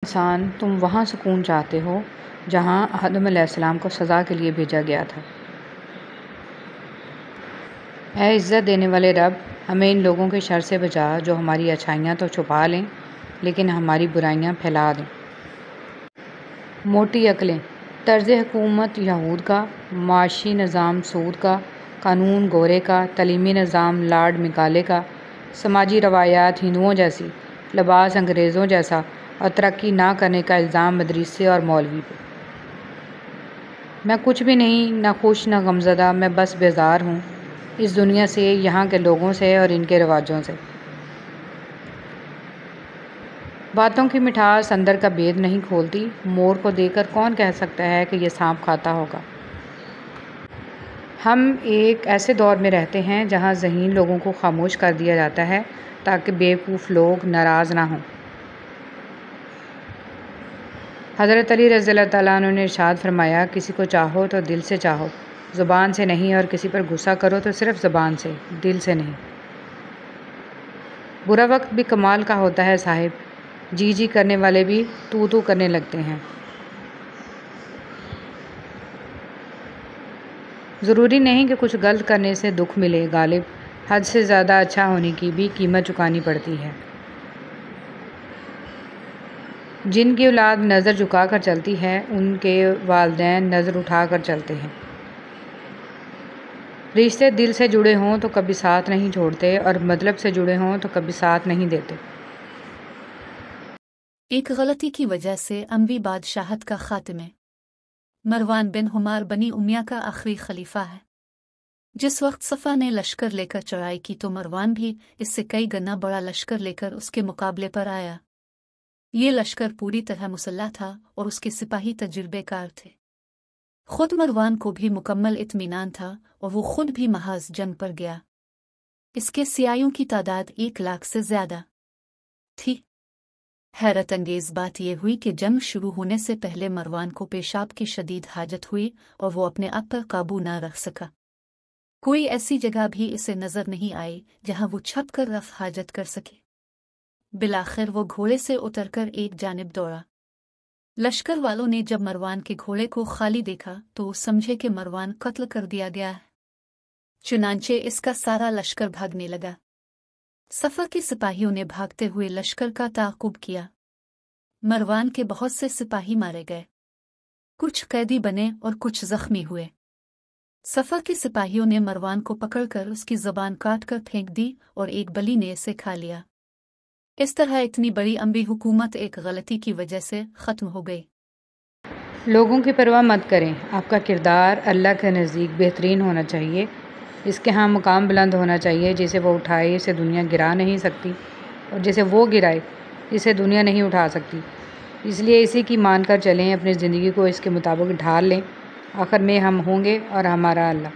इंसान तुम वहाँ सुकून चाहते हो जहाँ आदम अलैहिस्सलाम को सज़ा के लिए भेजा गया था। ऐ इज़्ज़त देने वाले रब, हमें इन लोगों के शर से बचा जो हमारी अच्छाइयाँ तो छुपा लें लेकिन हमारी बुराइयाँ फैला दें। मोटी अकलें, तर्ज़ हुकूमत यहूद का, माशी निज़ाम सूद का, कानून गोरे का, तलीमी निज़ाम लॉर्ड मिकाले का, समाजी रवायात हिंदुओं जैसी, लिबास अंग्रेज़ों जैसा और तरक्की ना करने का इल्ज़ाम मदरसे और मौलवी पे। मैं कुछ भी नहीं, ना खुश ना गमज़दा, मैं बस बेज़ार हूँ इस दुनिया से, यहाँ के लोगों से और इनके रिवाजों से। बातों की मिठास अंदर का भेद नहीं खोलती। मोर को देखकर कौन कह सकता है कि ये सांप खाता होगा। हम एक ऐसे दौर में रहते हैं जहाँ ज़हीन लोगों को खामोश कर दिया जाता है ताकि बेवकूफ़ लोग नाराज़ ना हों। हज़रत अली रज़ियल्लाहु ताला अन्हु ने इरशाद फरमाया, किसी को चाहो तो दिल से चाहो, ज़ुबान से नहीं, और किसी पर गुस्सा करो तो सिर्फ़ ज़ुबान से, दिल से नहीं। बुरा वक्त भी कमाल का होता है साहिब, जी जी करने वाले भी तू तू करने लगते हैं। ज़रूरी नहीं कि कुछ गलत करने से दुख मिले गालिब, हद से ज़्यादा अच्छा होने की भी कीमत चुकानी पड़ती है। जिनकी औलाद नज़र झुका कर चलती है उनके वालिदैन नज़र उठा कर चलते हैं। रिश्ते दिल से जुड़े हों तो कभी साथ नहीं छोड़ते और मतलब से जुड़े हों तो कभी साथ नहीं देते। एक गलती की वजह से अम्वी बादशाहत का खात्मे। मरवान बिन हुमार बनी उमिया का आखिरी खलीफा है। जिस वक्त सफ़ा ने लश्कर लेकर चढ़ाई की तो मरवान भी इससे कई गुना बड़ा लश्कर लेकर उसके मुकाबले पर आया। ये लश्कर पूरी तरह मुसल्लह था और उसके सिपाही तजुर्बेकार थे। खुद मरवान को भी मुकम्मल इत्मीनान था और वो खुद भी महाज जंग पर गया। इसके सियायों की तादाद 1 लाख से ज़्यादा थी। हैरत अंगेज़ बात यह हुई कि जंग शुरू होने से पहले मरवान को पेशाब की शदीद हाजत हुई और वो अपने आप पर काबू ना रख सका। कोई ऐसी जगह भी इसे नज़र नहीं आई जहाँ वो छप कर रफ़ हाजत कर सके। बिलाखिर वो घोड़े से उतरकर एक जानिब दौड़ा। लश्कर वालों ने जब मरवान के घोड़े को खाली देखा तो वो समझे कि मरवान कत्ल कर दिया गया है। चुनांचे इसका सारा लश्कर भागने लगा। सफ़ा के सिपाहियों ने भागते हुए लश्कर का ताक़ुब किया। मरवान के बहुत से सिपाही मारे गए, कुछ कैदी बने और कुछ ज़ख्मी हुए। सफ़ा के सिपाहियों ने मरवान को पकड़कर उसकी ज़बान काट कर फेंक दी और एक बली ने इसे खा लिया। इस तरह इतनी बड़ी अम्बी हुकूमत एक गलती की वजह से ख़त्म हो गई। लोगों की परवाह मत करें, आपका किरदार अल्लाह के नज़दीक बेहतरीन होना चाहिए। इसके यहाँ मुकाम बुलंद होना चाहिए। जिसे वो उठाए इसे दुनिया गिरा नहीं सकती और जिसे वो गिराए इसे दुनिया नहीं उठा सकती। इसलिए इसी की मान कर चलें, अपनी ज़िंदगी को इसके मुताबिक ढाल लें। आखिर में हम होंगे और हमारा अल्लाह।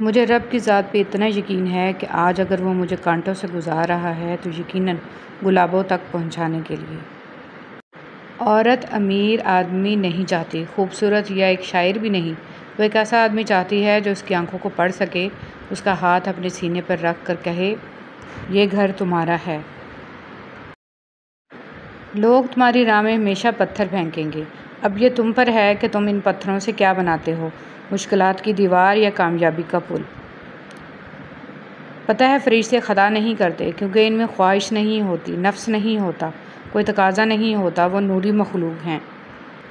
मुझे रब की ज़ात पे इतना यकीन है कि आज अगर वो मुझे कांटों से गुजार रहा है तो यकीनन गुलाबों तक पहुंचाने के लिए। औरत अमीर आदमी नहीं चाहती, खूबसूरत या एक शायर भी नहीं। वो एक ऐसा आदमी चाहती है जो उसकी आंखों को पढ़ सके, उसका हाथ अपने सीने पर रख कर कहे, ये घर तुम्हारा है। लोग तुम्हारी राह में हमेशा पत्थर फेंकेंगे। अब ये तुम पर है कि तुम इन पत्थरों से क्या बनाते हो, मुश्किलात की दीवार या कामयाबी का पुल। पता है फरिश्ते ख़ता नहीं करते क्योंकि इनमें ख्वाहिश नहीं होती, नफ्स नहीं होता, कोई तकाजा नहीं होता। वो नूरी मखलूक हैं।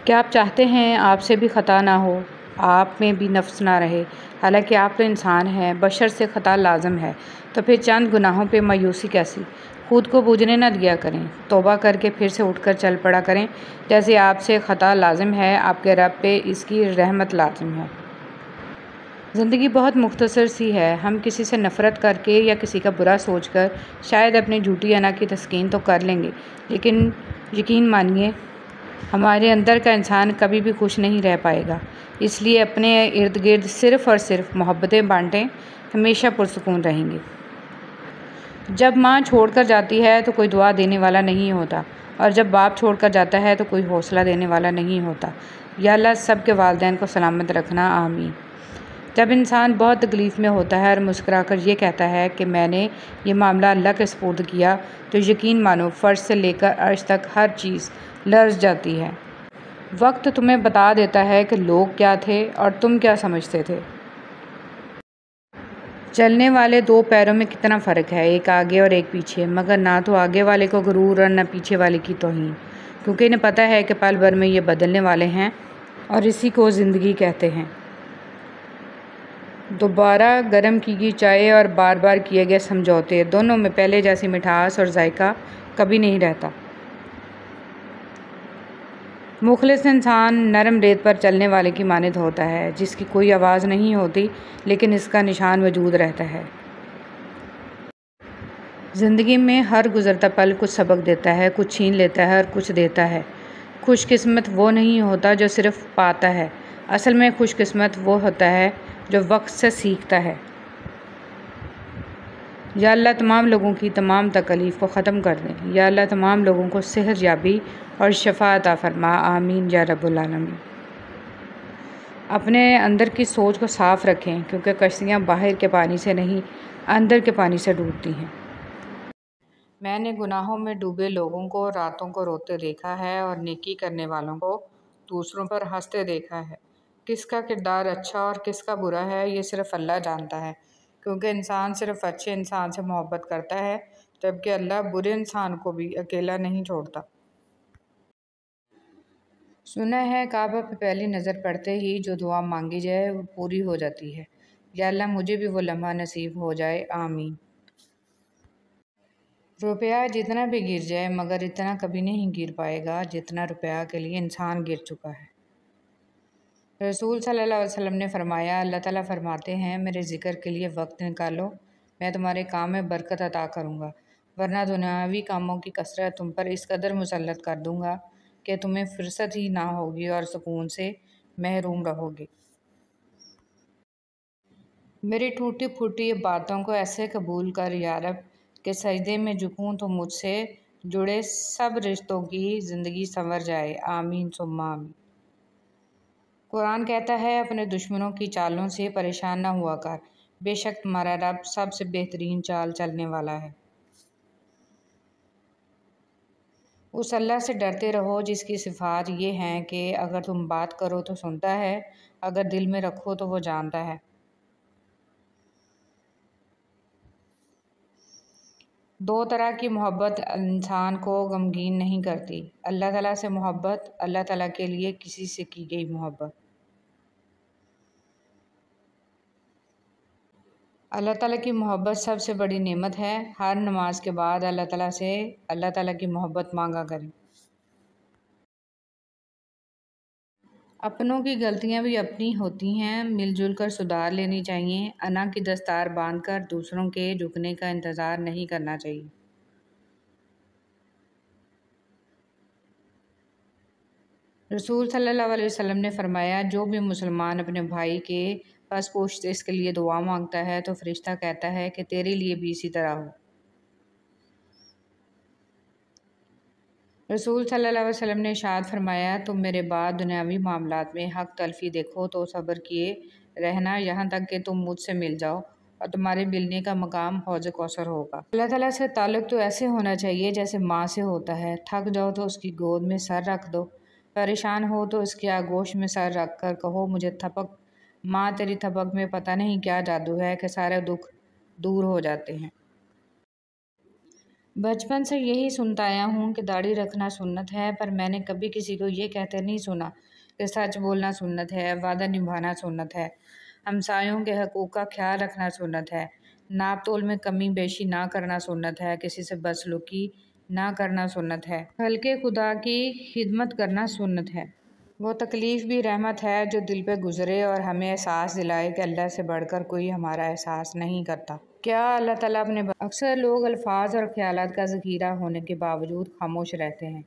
क्या आप चाहते हैं आपसे भी ख़ता ना हो, आप में भी नफ्स ना रहे? हालांकि आप तो इंसान हैं, बशर से ख़ता लाजम है, तो फिर चंद गुनाहों पे मायूसी कैसी? खुद को बूझने न दिया करें, तौबा करके फिर से उठकर चल पड़ा करें। जैसे आपसे ख़ता लाजिम है, आपके रब पे इसकी रहमत लाजिम है। ज़िंदगी बहुत मुख्तसर सी है। हम किसी से नफ़रत करके या किसी का बुरा सोचकर शायद अपनी झूठी अना की तस्कीन तो कर लेंगे, लेकिन यकीन मानिए हमारे अंदर का इंसान कभी भी खुश नहीं रह पाएगा। इसलिए अपने इर्द गिर्द सिर्फ़ और सिर्फ मोहब्बतें बांटें, हमेशा पुरसुकून रहेंगे। जब माँ छोड़कर जाती है तो कोई दुआ देने वाला नहीं होता, और जब बाप छोड़कर जाता है तो कोई हौसला देने वाला नहीं होता। या अल्लाह सब के वालिदैन को सलामत रखना, आमीन। जब इंसान बहुत तकलीफ़ में होता है और मुस्कुराकर ये कहता है कि मैंने ये मामला अल्लाह के सुपुर्द किया, तो यकीन मानो फ़र्श से लेकर अर्श तक हर चीज़ लर्ज़ जाती है। वक्त तुम्हें बता देता है कि लोग क्या थे और तुम क्या समझते थे। चलने वाले दो पैरों में कितना फ़र्क है, एक आगे और एक पीछे, मगर ना तो आगे वाले को गुरूर और न पीछे वाले की तौहीन, क्योंकि इन्हें पता है कि पल भर में ये बदलने वाले हैं और इसी को ज़िंदगी कहते हैं। दोबारा गर्म की गई चाय और बार बार किए गए समझौते, दोनों में पहले जैसी मिठास और जायका कभी नहीं रहता। मुखलिस इंसान नरम रेत पर चलने वाले की मानद होता है, जिसकी कोई आवाज़ नहीं होती लेकिन इसका निशान वजूद रहता है। ज़िंदगी में हर गुज़रता पल कुछ सबक देता है, कुछ छीन लेता है और कुछ देता है। खुशकिस्मत वो नहीं होता जो सिर्फ़ पाता है, असल में खुशकिस्मत वो होता है जो वक्त से सीखता है। या अल्लाह तमाम लोगों की तमाम तकलीफ़ को ख़त्म कर दें। या अल्लाह तमाम लोगों को सेहत याबी और शफ़ा अता फ़रमा। आमीन या रब्बुल आलमीन। अपने अंदर की सोच को साफ़ रखें, क्योंकि कश्तियाँ बाहर के पानी से नहीं, अंदर के पानी से डूबती हैं। मैंने गुनाहों में डूबे लोगों को रातों को रोते देखा है और नेकी करने वालों को दूसरों पर हंसते देखा है। किसका किरदार अच्छा और किसका बुरा है, ये सिर्फ़ अल्लाह जानता है, क्योंकि इंसान सिर्फ़ अच्छे इंसान से मोहब्बत करता है, जबकि अल्लाह बुरे इंसान को भी अकेला नहीं छोड़ता। सुना है काबा पे पहली नज़र पड़ते ही जो दुआ मांगी जाए वो पूरी हो जाती है। या अल्लाह मुझे भी वो लम्हा नसीब हो जाए, आमीन। रुपया जितना भी गिर जाए मगर इतना कभी नहीं गिर पाएगा जितना रुपया के लिए इंसान गिर चुका है। रसूल सल्लल्लाहु अलैहि वसल्लम ने फरमाया, अल्लाह ताला फरमाते हैं, मेरे ज़िक्र के लिए वक्त निकालो, मैं तुम्हारे काम में बरकत अता करूँगा, वरना दुनियावी कामों की कसरत तुम पर इस कदर मुसल्लत कर दूँगा कि तुम्हें फुर्सत ही ना होगी और सुकून से महरूम रहोगे। मेरी टूटी फूटी बातों को ऐसे कबूल कर या रब के सजदे में झुकूँ तो मुझसे जुड़े सब रिश्तों की ज़िंदगी संवर जाए, आमीन सुम्मा आमीन। कुरान कहता है, अपने दुश्मनों की चालों से परेशान न हुआ कर, बेशक तुम्हारा रब सबसे बेहतरीन चाल चलने वाला है। उस अल्लाह से डरते रहो जिसकी सिफ़ात ये हैं कि अगर तुम बात करो तो सुनता है, अगर दिल में रखो तो वो जानता है। दो तरह की मोहब्बत इंसान को गमगीन नहीं करती, अल्लाह ताला से मोहब्बत, अल्लाह ताला के लिए किसी से की गई मोहब्बत। अल्लाह ताला की मोहब्बत सबसे बड़ी नेमत है। हर नमाज के बाद अल्लाह ताला की मोहब्बत मांगा करें। अपनों की गलतियां भी अपनी होती हैं, मिलजुल कर सुधार लेनी चाहिए। अना की दस्तार बांधकर दूसरों के झुकने का इंतज़ार नहीं करना चाहिए। रसूल सल्लल्लाहु अलैहि वसल्लम ने फरमाया, जो भी मुसलमान अपने भाई के पास पोश्त इसके लिए दुआ मांगता है तो फरिश्ता कहता है कि तेरे लिए भी इसी तरह हो। रसूल सल्लल्लाहु अलैहि वसल्लम ने इरशाद फरमाया, तुम मेरे बाद दुनियावी मामलात में हक तलफी देखो तो सब्र किए रहना यहाँ तक कि तुम मुझसे मिल जाओ और तुम्हारे मिलने का मकाम हौज़ कौसर होगा। अल्लाह ताला से ताल्लुक़ तो ऐसे होना चाहिए जैसे माँ से होता है। थक जाओ तो उसकी गोद में सर रख दो, परेशान हो तो उसकी आगोश में सर रख कर कहो, मुझे थपक माँ, तेरी थपक में पता नहीं क्या जादू है कि सारे दुख दूर हो जाते हैं। बचपन से यही सुनता आया हूँ कि दाढ़ी रखना सुन्नत है, पर मैंने कभी किसी को ये कहते नहीं सुना कि सच बोलना सुन्नत है, वादा निभाना सुन्नत है, हमसायों के हकूक़ का ख्याल रखना सुन्नत है, नाप तोल में कमी बेशी ना करना सुन्नत है, किसी से बदसलूकी ना करना सुन्नत है, हल्के खुदा की खिदमत करना सुन्नत है। वो तकलीफ़ भी रहमत है जो दिल पे गुज़रे और हमें एहसास दिलाए कि अल्लाह से बढ़कर कोई हमारा एहसास नहीं करता। क्या अल्लाह ताला अपने अक्सर लोग अल्फाज और ख्यालात का ज़ख़ीरा होने के बावजूद खामोश रहते हैं,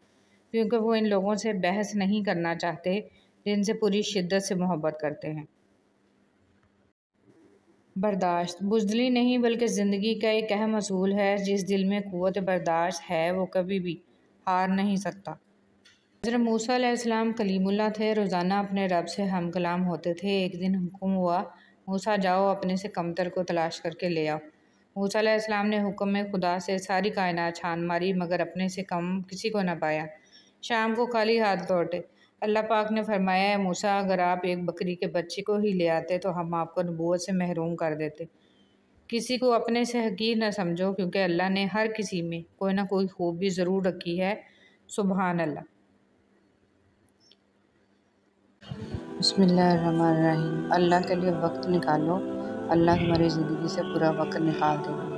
क्योंकि वो इन लोगों से बहस नहीं करना चाहते जिनसे पूरी शिद्दत से मोहब्बत करते हैं। बर्दाश्त बुज़दिली नहीं बल्कि ज़िंदगी का एक अहम असूल है। जिस दिल में क़ुव्वत बर्दाश्त है वो कभी भी हार नहीं सकता। हज़रत मूसा अलैहिस्सलाम कलीमुल्लाह थे, रोज़ाना अपने रब से हम कलाम होते थे। एक दिन हुक्म हुआ मूसा जाओ अपने से कमतर को तलाश करके ले आओ। मूसा अलैहिस्सलाम ने हुक्म में खुदा से सारी कायनात छान मारी मगर अपने से कम किसी को न पाया। शाम को खाली हाथ लौटे। अल्लाह पाक ने फरमाया, है मूसा अगर आप एक बकरी के बच्चे को ही ले आते तो हम आपको नबूवत से महरूम कर देते। किसी को अपने से हकीर न समझो क्योंकि अल्लाह ने हर किसी में कोई ना कोई खूबी ज़रूर रखी है। सुबहान अल्लाह। बिस्मिल्लाहिर्रहमानिर्रहीम। अल्लाह के लिए वक्त निकालो, अल्लाह तुम्हारी ज़िंदगी से पूरा वक्त निकाल देगा।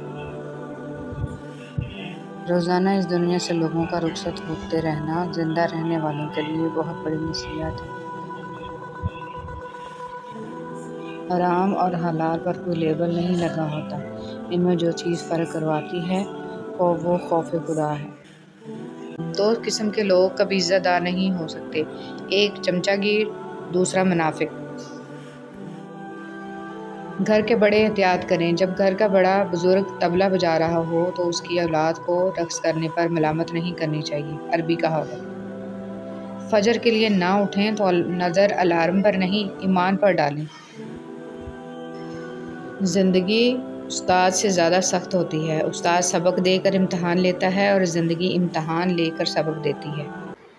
रोज़ाना इस दुनिया से लोगों का रुखसत होते रहना ज़िंदा रहने वालों के लिए बहुत बड़ी नसीहत है। हराम और हलाल पर कोई लेबल नहीं लगा होता। इनमें जो चीज़ फ़र्क करवाती है वो खौफ खुदा है। दो किस्म के लोग कभी इज़्ज़तदार नहीं हो सकते, एक चमचागिर, दूसरा मुनाफिक। घर के बड़े एहतियात करें। जब घर का बड़ा बुजुर्ग तबला बजा रहा हो तो उसकी औलाद को रक्स करने पर मलामत नहीं करनी चाहिए। अरबी कहावत। फजर के लिए ना उठें तो नज़र अलार्म पर नहीं, ईमान पर डालें। ज़िंदगी उस्ताद से ज़्यादा सख्त होती है। उस्ताद सबक देकर इम्तहान लेता है और ज़िंदगी इम्तहान लेकर सबक देती है।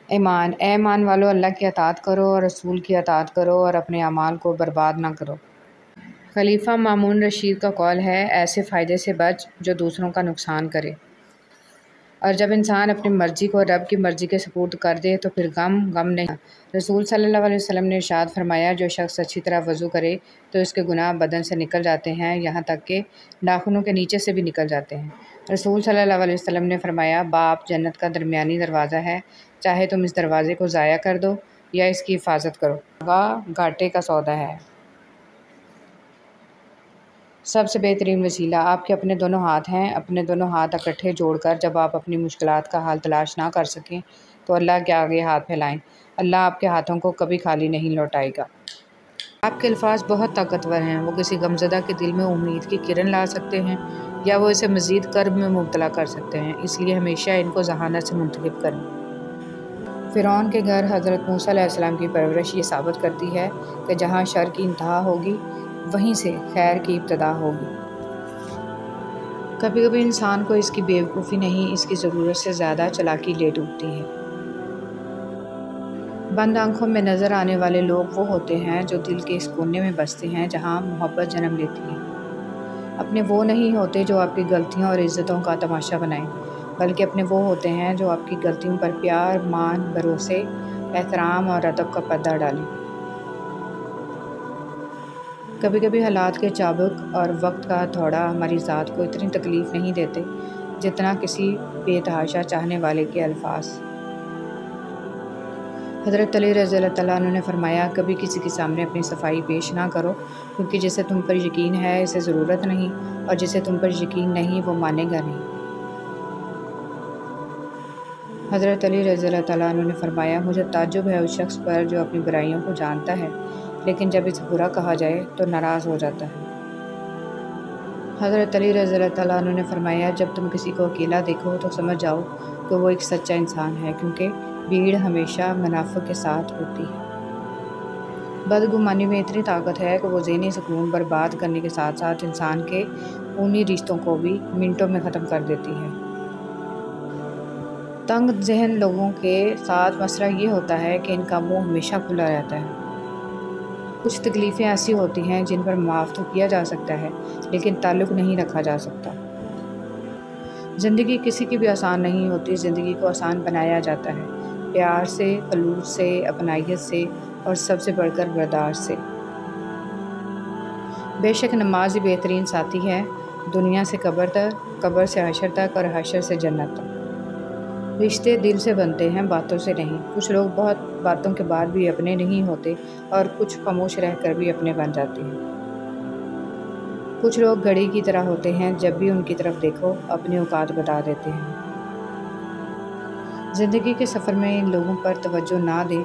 ईमान वालों, अल्लाह की अताअत करो और रसूल की अताअत करो और अपने अमाल को बर्बाद ना करो। खलीफा मामून रशीद का कौल है, ऐसे फ़ायदे से बच जो दूसरों का नुकसान करे। और जब इंसान अपनी मर्ज़ी को रब की मर्ज़ी के सपुर्द कर दे तो फिर गम नहीं। रसूल सल्लल्लाहु अलैहि वसल्लम ने इरशाद फरमाया, जो शख्स अच्छी तरह वज़ू करे तो इसके गुनाह बदन से निकल जाते हैं, यहाँ तक कि नाखूनों के नीचे से भी निकल जाते हैं। रसूल सल्लल्लाहु अलैहि वसल्लम ने फरमाया, बाप जन्नत का दरमियानी दरवाज़ा है, चाहे तुम इस दरवाज़े को ज़ाया कर दो या इसकी हिफाजत करो। घाटे का सौदा है। सबसे बेहतरीन वसीला आपके अपने दोनों हाथ हैं। अपने दोनों हाथ इकट्ठे जोड़कर जब आप अपनी मुश्किलात का हाल तलाश ना कर सकें तो अल्लाह के आगे हाथ फैलाएं। अल्लाह आपके हाथों को कभी खाली नहीं लौटाएगा। आपके अल्फाज बहुत ताकतवर हैं। वो किसी गमज़दा के दिल में उम्मीद की किरण ला सकते हैं या वो इसे मज़ीद कर्ब में मुब्तला कर सकते हैं। इसलिए हमेशा इनको जहानत से मुंतखब करें। फ़िरौन के घर हज़रत मूसा अलैहिस्सलाम की परवरिश ये साबित करती है कि जहाँ शर की इंतहा होगी वहीं से खैर की इब्तदा होगी। कभी कभी इंसान को इसकी बेवकूफ़ी नहीं, इसकी ज़रूरत से ज़्यादा चालाकी ले डूबती है। बंद आँखों में नज़र आने वाले लोग वो होते हैं जो दिल के इस कोने में बसते हैं जहाँ मोहब्बत जन्म लेती है। अपने वो नहीं होते जो आपकी गलतियों और इज़्ज़तों का तमाशा बनाएं, बल्कि अपने वो होते हैं जो आपकी गलतियों पर प्यार, मान, भरोसे, एहतराम और अदब का पर्दा डालें। कभी कभी हालात के चाबुक और वक्त का थोड़ा हमारी ज़ात को इतनी तकलीफ़ नहीं देते जितना किसी बेतहाशा चाहने वाले के अल्फाज। हज़रत अली रज़ी अल्लाह अन्हु ने फरमाया, कभी किसी के सामने अपनी सफाई पेश ना करो क्योंकि जिसे तुम पर यकीन है इसे ज़रूरत नहीं और जिसे तुम पर यकीन नहीं वो मानेगा नहीं। हज़रत अली रज़ी अल्लाह अन्हु ने फरमाया, मुझे ताज्जुब है उस शख्स पर जो अपनी बुराइयों को जानता है लेकिन जब इसे बुरा कहा जाए तो नाराज़ हो जाता है। हज़रत अली रज़ी अल्लाह अन्हु ने फरमाया, जब तुम किसी को अकेला देखो तो समझ जाओ कि वो एक सच्चा इंसान है क्योंकि भीड़ हमेशा मुनाफ़िक़ के साथ होती है। बदगुमानी में इतनी ताकत है कि वो ज़हनी सुकून बर्बाद करने के साथ साथ इंसान के ऊनी रिश्तों को भी मिनटों में ख़त्म कर देती है। तंग जहन लोगों के साथ मसला ये होता है कि इनका मुँह हमेशा खुला रहता है। कुछ तकलीफ़ें ऐसी होती हैं जिन पर माफ़ तो किया जा सकता है लेकिन ताल्लुक़ नहीं रखा जा सकता। ज़िंदगी किसी की भी आसान नहीं होती। ज़िंदगी को आसान बनाया जाता है प्यार से, खलूस से, अपनाइयत से और सबसे बढ़कर बर्दाश्त से। बेशक नमाज ही बेहतरीन साथी है, दुनिया से कब्र तक, कब्र से हशर तक और हशर से जन्नत तक। रिश्ते दिल से बनते हैं, बातों से नहीं। कुछ लोग बहुत बातों के बाद भी अपने नहीं होते और कुछ खामोश रहकर भी अपने बन जाते हैं। कुछ लोग घड़ी की तरह होते हैं, जब भी उनकी तरफ देखो अपनी औकात बता देते हैं। ज़िंदगी के सफ़र में इन लोगों पर तवज्जो ना दें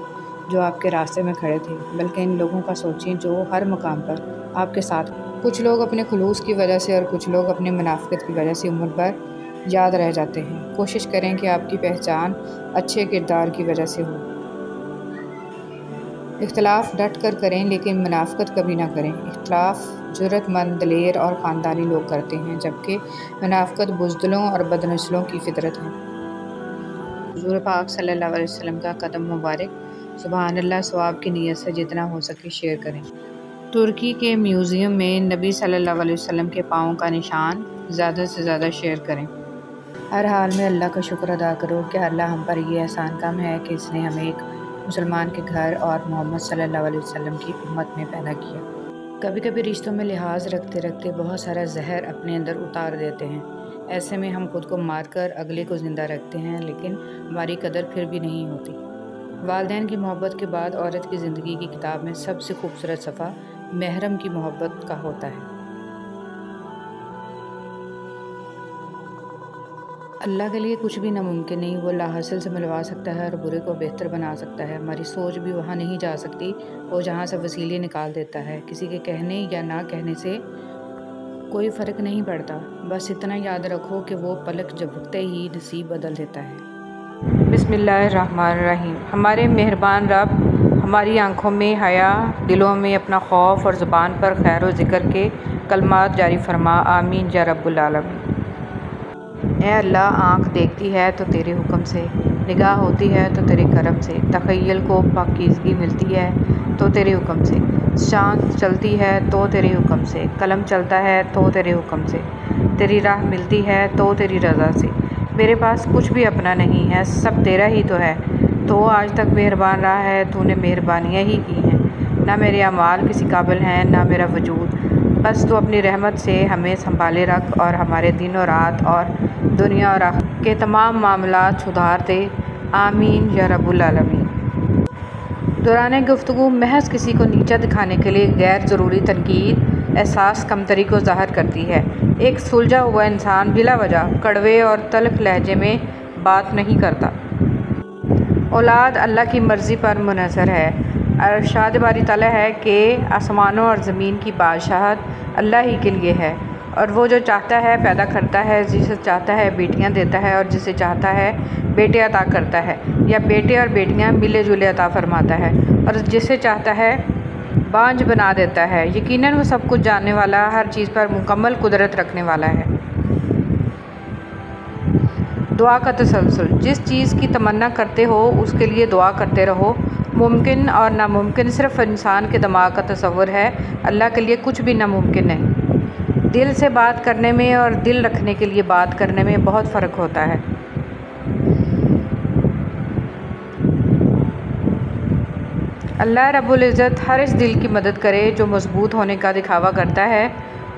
जो आपके रास्ते में खड़े थे, बल्कि इन लोगों का सोचें जो हर मकाम पर आपके साथ। कुछ लोग अपने खुलूस की वजह से और कुछ लोग अपनी मुनाफ़िक़त की वजह से उम्र भर याद रह जाते हैं। कोशिश करें कि आपकी पहचान अच्छे किरदार की वजह से हो। इख्तलाफ डट कर करें लेकिन मुनाफ़िक़त कभी ना करें। इख्तलाफ जुर्रतमंद, दिलेर और ख़ानदानी लोग करते हैं, जबकि मुनाफ़िक़त बुज़दिलों और बदनस्लों की फ़ितरत है। हुज़ूर पाक सल्लल्लाहु अलैहि वसल्लम का कदम मुबारक, सुबहानल्लाह, सवाब की नीयत से जितना हो सके शेयर करें। तुर्की के म्यूज़ियम में नबी सल्लल्लाहु अलैहि वसल्लम के पाँव का निशान ज़्यादा से ज़्यादा शेयर करें। हर हाल में अल्लाह का शुक्र अदा करो कि अल्लाह हम पर ये एहसान कम है कि इसने हमें एक मुसलमान के घर और मोहम्मद सल्लल्लाहु अलैहि वसल्लम की उम्मत में पैदा किया। कभी कभी रिश्तों में लिहाज रखते रखते बहुत सारा जहर अपने अंदर उतार देते हैं। ऐसे में हम खुद को मारकर अगले को ज़िंदा रखते हैं, लेकिन हमारी कदर फिर भी नहीं होती। वालिदैन की मोहब्बत के बाद औरत की ज़िंदगी की किताब में सबसे खूबसूरत सफ़ा महरम की मोहब्बत का होता है। अल्लाह के लिए कुछ भी नामुमकिन नहीं। वो लाहासिल से मिलवा सकता है और बुरे को बेहतर बना सकता है। हमारी सोच भी वहाँ नहीं जा सकती, वो जहाँ से वसीले निकाल देता है। किसी के कहने या ना कहने से कोई फ़र्क नहीं पड़ता, बस इतना याद रखो कि वो पलक झपकते ही नसीब बदल देता है। बिस्मिल्लाहिर्रहमानिर्रहीम। हमारे मेहरबान रब हमारी आँखों में हया, दिलों में अपना खौफ और ज़ुबान पर खैर व ज़िक्र के कलमात जारी फरमा। आमीन या रब्बुल आलमीन। ए अल्लाह, आँख देखती है तो तेरे हुक्म से, निगाह होती है तो तेरे करम से, तख़य्युल को पाकीज़गी मिलती है तो तेरे हुक्म से, शान चलती है तो तेरे हुक्म से, कलम चलता है तो तेरे हुक्म से, तेरी राह मिलती है तो तेरी रज़ा से। मेरे पास कुछ भी अपना नहीं है, सब तेरा ही तो है। तो आज तक मेहरबान रहा है, तूने मेहरबानियाँ ही की हैं। ना मेरे अमाल किसी काबिल हैं, ना मेरा वजूद। बस तू अपनी रहमत से हमें संभाले रख और हमारे दिन और रात और दुनिया और आखिरत के तमाम मामलात सुधार दे। आमीन या रब्बुल आलमीन। दौरान गुफ्तगू महज किसी को नीचा दिखाने के लिए गैर ज़रूरी तनकीद एहसास कमतरी को ज़ाहिर करती है। एक सुलझा हुआ इंसान बिला वजह कड़वे और तल्ख लहजे में बात नहीं करता। औलाद अल्लाह की मर्ज़ी पर मुनहसर है। अरशाद बारी ताला है कि आसमानों और ज़मीन की बादशाहत अल्लाह ही के लिए है, और वो जो चाहता है पैदा करता है, जिसे चाहता है बेटियां देता है और जिसे चाहता है बेटे अता करता है, या बेटे और बेटियां मिले जुले अता फरमाता है, और जिसे चाहता है बांझ बना देता है। यकीनन वो सब कुछ जानने वाला, हर चीज़ पर मुकम्मल कुदरत रखने वाला है। दुआ का तसलसल। जिस चीज़ की तमन्ना करते हो उसके लिए दुआ करते रहो। मुमकिन और नामुमकिन सिर्फ इंसान के दिमाग का तसव्वुर है। अल्लाह के लिए कुछ भी नामुमकिन नहीं। दिल से बात करने में और दिल रखने के लिए बात करने में बहुत फ़र्क होता है। अल्लाह रब्बुल इज़्ज़त हर इस दिल की मदद करे जो मजबूत होने का दिखावा करता है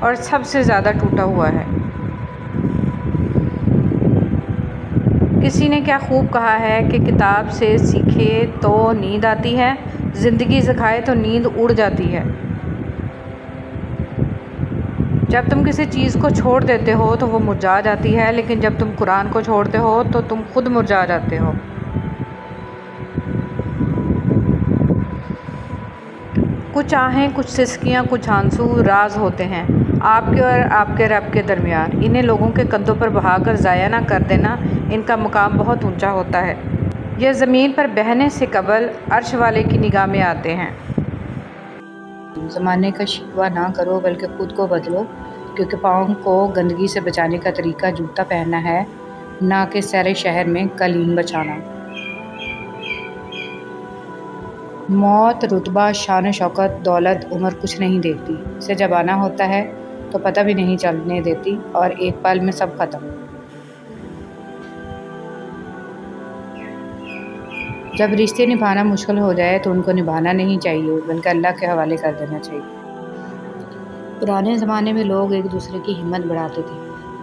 और सबसे ज़्यादा टूटा हुआ है। किसी ने क्या खूब कहा है कि किताब से सीखे तो नींद आती है, ज़िंदगी सिखाए तो नींद उड़ जाती है। जब तुम किसी चीज़ को छोड़ देते हो तो वो मुरझा जाती है, लेकिन जब तुम कुरान को छोड़ते हो तो तुम खुद मुरझा जाते हो। कुछ आहें, कुछ सिसकियाँ, कुछ आंसू राज होते हैं आपके और आपके रब के दरमियान। इन्हें लोगों के कंधों पर बहाकर ज़ाया ना कर देना। इनका मुकाम बहुत ऊंचा होता है। यह ज़मीन पर बहने से कबल अर्श वाले की निगाह में आते हैं। ज़माने का शिकवा ना करो बल्कि ख़ुद को बदलो, क्योंकि पाँव को गंदगी से बचाने का तरीका जूता पहनना है, ना कि सैर शहर में कालीन बचाना। मौत, रुतबा, शान शौकत, दौलत, उम्र कुछ नहीं देखती। इसे जब आना होता है तो पता भी नहीं चलने देती और एक पल में सब खत्म। जब रिश्ते निभाना मुश्किल हो जाए तो उनको निभाना नहीं चाहिए बल्कि अल्लाह के हवाले कर देना चाहिए। पुराने ज़माने में लोग एक दूसरे की हिम्मत बढ़ाते थे।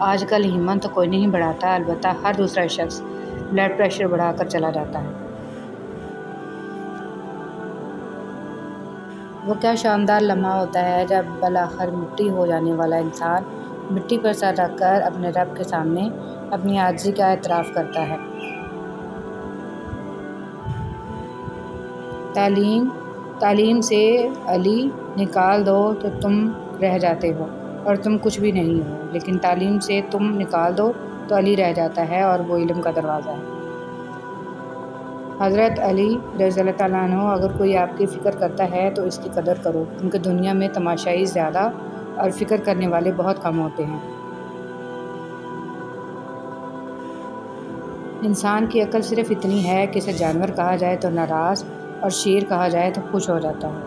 आजकल हिम्मत तो कोई नहीं बढ़ाता, अलबत्ता हर दूसरा शख्स ब्लड प्रेशर बढ़ाकर चला जाता है। वो क्या शानदार लम्हा होता है जब बलाखिर मिट्टी हो जाने वाला इंसान मिट्टी पर सर रखकर अपने रब के सामने अपनी आजिज़ी का एतराफ़ करता है। तालीम से अली निकाल दो तो तुम रह जाते हो और तुम कुछ भी नहीं हो, लेकिन तालीम से तुम निकाल दो तो अली रह जाता है और वो इल्म का दरवाज़ा है। हज़रत अली रज़ियल्लाहु ताला अन्हु, अगर कोई आपकी फ़िक्र करता है तो इसकी कदर करो, क्योंकि दुनिया में तमाशाई ज़्यादा और फ़िक्र करने वाले बहुत कम होते हैं। इंसान की अक्ल सिर्फ़ इतनी है कि इसे जानवर कहा जाए तो नाराज़ और शेर कहा जाए तो खुश हो जाता है।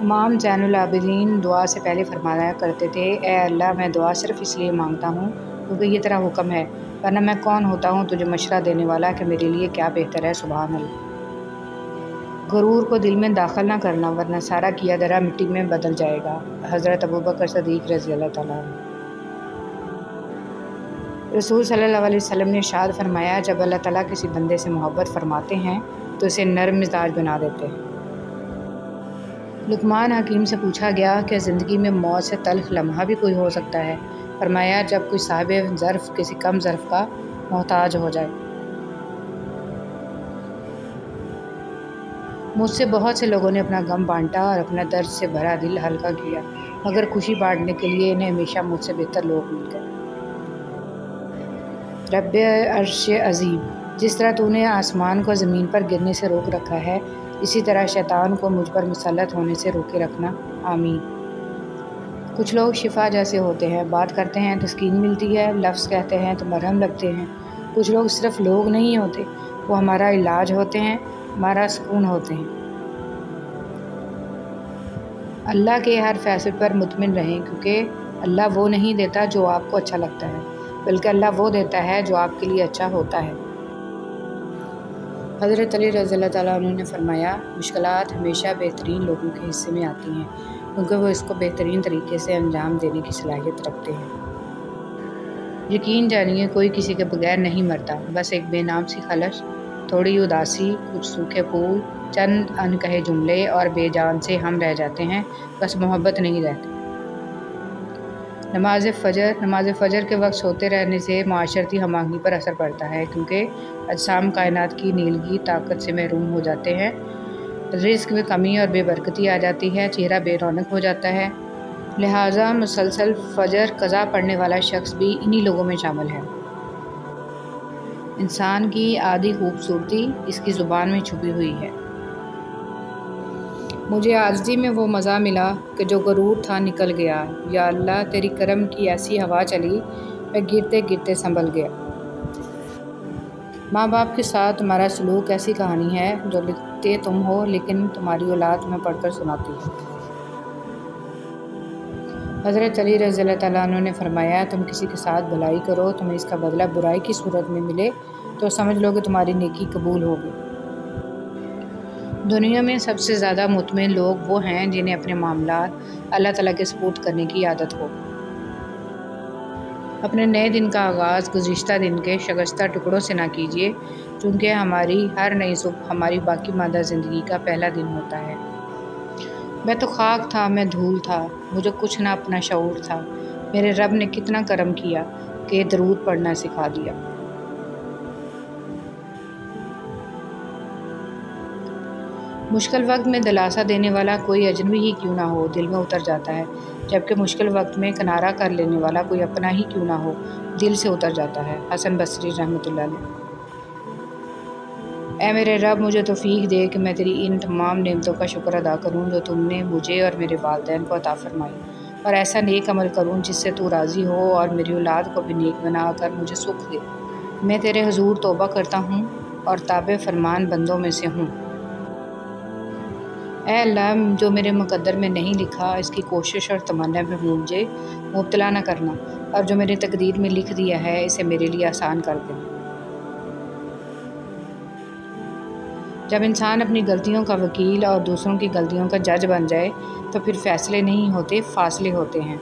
इमाम ज़ैनुल आबिदीन दुआ से पहले फरमाया करते थे, ए अल्लाह, मैं दुआ सिर्फ़ इसलिए मांगता हूँ क्योंकि ये तेरा हुक्म है, वरना मैं कौन होता हूँ तुझे मशवरा देने वाला कि मेरे लिए क्या बेहतर है। सुभान अल्लाह। गुरूर को दिल में दाखिल ना करना, वरना सारा किया धरा मिट्टी में बदल जाएगा। हज़रत अबू बकर सिद्दीक़ रज़ियल्लाहु ताला अन्हु। रसूल सल्लल्लाहु अलैहि वसल्लम ने इरशाद फरमाया, जब अल्लाह ताला किसी बंदे से मोहब्बत फरमाते हैं तो इसे नर्म मिजाज बना देते हैं। लुकमान हकीम से पूछा गया कि ज़िंदगी में मौत से तल्ख लम्हा भी कोई हो सकता है। फरमाया, जब कोई साहिब ज़र्फ़ किसी कम ज़र्फ़ का मोहताज हो जाए। मुझसे बहुत से लोगों ने अपना गम बांटा और अपना दर्द से भरा दिल हल्का किया, मगर खुशी बांटने के लिए इन्हें हमेशा मुझसे बेहतर लोग मिल गए। रब्बे अर्श अज़ीम, जिस तरह तूने आसमान को ज़मीन पर गिरने से रोक रखा है, इसी तरह शैतान को मुझ पर मुसल्लत होने से रोके रखना। आमीन। कुछ लोग शिफा जैसे होते हैं, बात करते हैं तो तस्कीन मिलती है, लफ्ज़ कहते हैं तो मरहम लगते हैं। कुछ लोग सिर्फ़ लोग नहीं होते, वो हमारा इलाज होते हैं, हमारा सुकून होते हैं। अल्लाह के हर फैसले पर मुतमिन रहें, क्योंकि अल्लाह वो नहीं देता जो आपको अच्छा लगता है, बल्कि अल्लाह वो देता है जो आपके लिए अच्छा होता है। हज़रत अली रज़ियल्लाहु ताला अन्हु ने फरमाया, मुश्किलात हमेशा बेहतरीन लोगों के हिस्से में आती हैं, क्योंकि वो इसको बेहतरीन तरीके से अंजाम देने की सलाहियत रखते हैं। यकीन जानिए, कोई किसी के बगैर नहीं मरता। बस एक बेनाम सी खलश, थोड़ी उदासी, कुछ सूखे फूल, चंद अनकहे जुमले और बेजान से हम रह जाते हैं, बस मोहब्बत नहीं रहती। नमाज फ़जर के वक्त सोते रहने से माशरती हमाहंगी पर असर पड़ता है, क्योंकि अजसाम कायनात की नीलगी ताकत से महरूम हो जाते हैं। रिज़्क़ में कमी और बेबरकती आ जाती है, चेहरा बेरौनक हो जाता है। लिहाजा मुसलसल फ़जर क़ज़ा पढ़ने वाला शख्स भी इन्हीं लोगों में शामिल है। इंसान की आधी खूबसूरती इसकी ज़ुबान में छुपी हुई है। मुझे आज़दी में वो मज़ा मिला कि जो गरूर था निकल गया। या अल्लाह, तेरी करम की ऐसी हवा चली, मैं गिरते गिरते संभल गया। माँ बाप के साथ तुम्हारा सलूक ऐसी कहानी है जो लिखते तुम हो, लेकिन तुम्हारी औलाद तुम्हें पढ़कर सुनाती है। हज़रत अली रज़ियल्लाहु ताला अन्हु ने फरमाया, तुम किसी के साथ भलाई करो, तुम्हें इसका बदला बुराई की सूरत में मिले तो समझ लो कि तुम्हारी नेकी कबूल होगी। दुनिया में सबसे ज़्यादा मुतमिन लोग वो हैं जिन्हें अपने मामलात अल्लाह ताला के सुपुर्द करने की आदत हो। अपने नए दिन का आगाज़ गुज़िश्ता दिन के शगस्ता टुकड़ों से ना कीजिए, क्योंकि हमारी हर नई सुबह हमारी बाकी मादा ज़िंदगी का पहला दिन होता है। मैं तो खाक था, मैं धूल था, मुझे कुछ ना अपना शऊर था। मेरे रब ने कितना करम किया कि दरूद पढ़ना सिखा दिया। मुश्किल वक्त में दिलासा देने वाला कोई अजनबी ही क्यों ना हो, दिल में उतर जाता है, जबकि मुश्किल वक्त में किनारा कर लेने वाला कोई अपना ही क्यों ना हो, दिल से उतर जाता है। हसन बसरी रहमतुल्लाह अलैह। ऐ मेरे रब, मुझे तौफीक दे कि मैं तेरी इन तमाम नेमतों का शुक्र अदा करूँ जो तुमने मुझे और मेरे वालिदैन को अता फरमाई, और ऐसा नेक अमल करूँ जिससे तू राज़ी हो, और मेरी औलाद को भी नेक बना कर मुझे सुख दे। मैं तेरे हुजूर तौबा करता हूँ और ताबे फरमान बंदों में से हूँ। ऐ अल्लाह, जो मेरे मुकद्दर में नहीं लिखा, इसकी कोशिश और तमन्ना में मुझे मुब्तला न करना, और जो मेरी तकदीर में लिख दिया है इसे मेरे लिए आसान कर देना। जब इंसान अपनी गलतियों का वकील और दूसरों की गलतियों का जज बन जाए तो फिर फ़ैसले नहीं होते, फासले होते हैं।